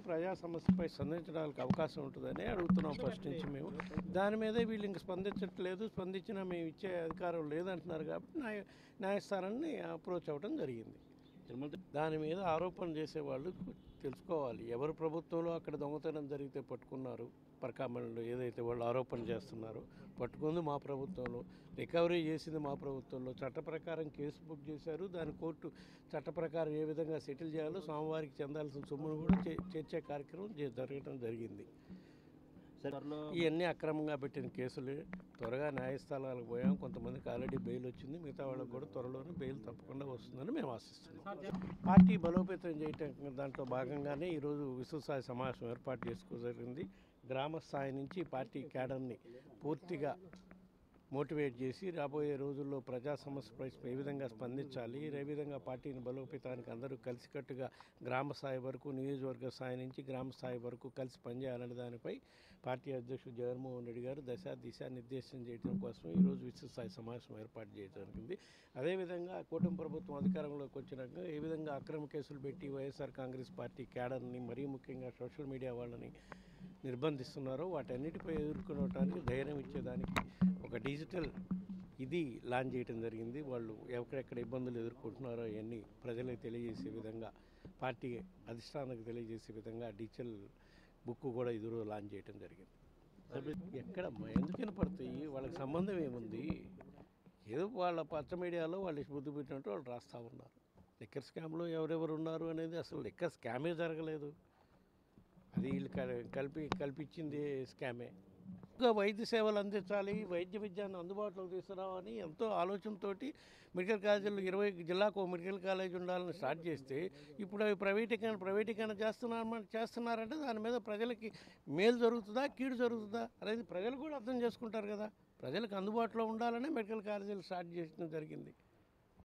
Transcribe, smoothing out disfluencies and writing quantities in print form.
ప్రజా సమస్యపై స్పందించడానికి అవకాశం ఉంటుందని అడుగుతున్నాం ఫస్ట్ నుంచి మేము. దాని మీదే వీళ్ళు ఇంక స్పందించట్లేదు, స్పందించినా మేము ఇచ్చే అధికారం లేదంటున్నారు కాబట్టి న్యాయస్థానాన్ని అప్రోచ్ అవ్వడం జరిగింది. దాని మీద ఆరోపణ చేసేవాళ్ళు తెలుసుకోవాలి, ఎవరు ప్రభుత్వంలో అక్కడ దొంగతనం జరిగితే పట్టుకున్నారు, పరకామణిలో ఏదైతే వాళ్ళు ఆరోపణ చేస్తున్నారో పట్టుకుంది మా ప్రభుత్వంలో, రికవరీ చేసింది మా ప్రభుత్వంలో, చట్ట ప్రకారం కేసు బుక్ చేశారు, దాని కోర్టు చట్ట ప్రకారం ఏ విధంగా సెటిల్ చేయాలో స్వామివారికి చెందాల్సిన సొమ్మును కూడా చేర్చే కార్యక్రమం జరగడం జరిగింది. ఇవన్నీ అక్రమంగా పెట్టిన కేసులే. త్వరగా న్యాయస్థానాలకు పోయాం, కొంతమందికి ఆల్రెడీ బెయిల్ వచ్చింది, మిగతా వాళ్ళకు కూడా త్వరలోనే బెయిల్ తప్పకుండా వస్తుందని మేము ఆశిస్తున్నాం. పార్టీ బలోపేతం చేయటం దాంట్లో భాగంగానే ఈరోజు విశ్వసాయ సమావేశం ఏర్పాటు చేసుకోగలిగింది. గ్రామ స్థాయి నుంచి పార్టీ క్యాడర్ని పూర్తిగా మోటివేట్ చేసి రాబోయే రోజుల్లో ప్రజా సమస్యపై ఏ విధంగా స్పందించాలి, ఏ విధంగా పార్టీని బలోపేతానికి అందరూ కలిసికట్టుగా గ్రామ స్థాయి వరకు, నియోజకవర్గ స్థాయి నుంచి గ్రామ స్థాయి వరకు కలిసి పనిచేయాలనే దానిపై పార్టీ అధ్యక్షుడు జగన్మోహన్ రెడ్డి గారు దిశా నిర్దేశం చేయడం కోసం ఈరోజు విశ్వస్థాయి సమావేశం ఏర్పాటు చేయడం జరిగింది. అదేవిధంగా కూటమి ప్రభుత్వం అధికారంలోకి వచ్చినాక ఏ విధంగా అక్రమ కేసులు పెట్టి వైఎస్ఆర్ కాంగ్రెస్ పార్టీ క్యాడర్ని, మరీ ముఖ్యంగా సోషల్ మీడియా వాళ్ళని నిర్బంధిస్తున్నారో వాటన్నిటిపై ఎదుర్కొనడానికి ధైర్యం ఇచ్చేదానికి ఒక డిజిటల్ ఇది లాంచ్ చేయడం జరిగింది. వాళ్ళు ఎక్కడెక్కడ ఇబ్బందులు ఎదుర్కొంటున్నారో అవన్నీ ప్రజలకు తెలియజేసే విధంగా, పార్టీ అధిష్టానానికి తెలియజేసే విధంగా డిజిటల్ బుక్ కూడా ఈరోజు లాంచ్ చేయడం జరిగింది. ఎక్కడ ఎందుకు వినపడతాయి, వాళ్ళకి సంబంధం ఏముంది? ఏదో వాళ్ళ పచ్చ మీడియాలో వాళ్ళు బుద్ధి పెట్టినట్టు వాళ్ళు రాస్తూ ఉన్నారు. లిక్కర్ స్కామ్లో ఎవరెవరు ఉన్నారు అనేది అసలు లిక్కర్ స్కామే జరగలేదు, అది వీళ్ళు కల్పించింది స్కామే. ఇంకా వైద్య సేవలు అందించాలి, వైద్య విద్యను అందుబాటులోకి తీసుకురావని ఎంతో ఆలోచనతో మెడికల్ కాలేజీలు 20 జిల్లాకు మెడికల్ కాలేజ్ ఉండాలని స్టార్ట్ చేస్తే ఇప్పుడు అవి ప్రైవేటీకరణ చేస్తున్నారంటే దాని మీద ప్రజలకి మేలు జరుగుతుందా, కీడు జరుగుతుందా అనేది ప్రజలు కూడా అర్థం చేసుకుంటారు కదా. ప్రజలకు అందుబాటులో ఉండాలనే మెడికల్ కాలేజీలు స్టార్ట్ చేయడం జరిగింది.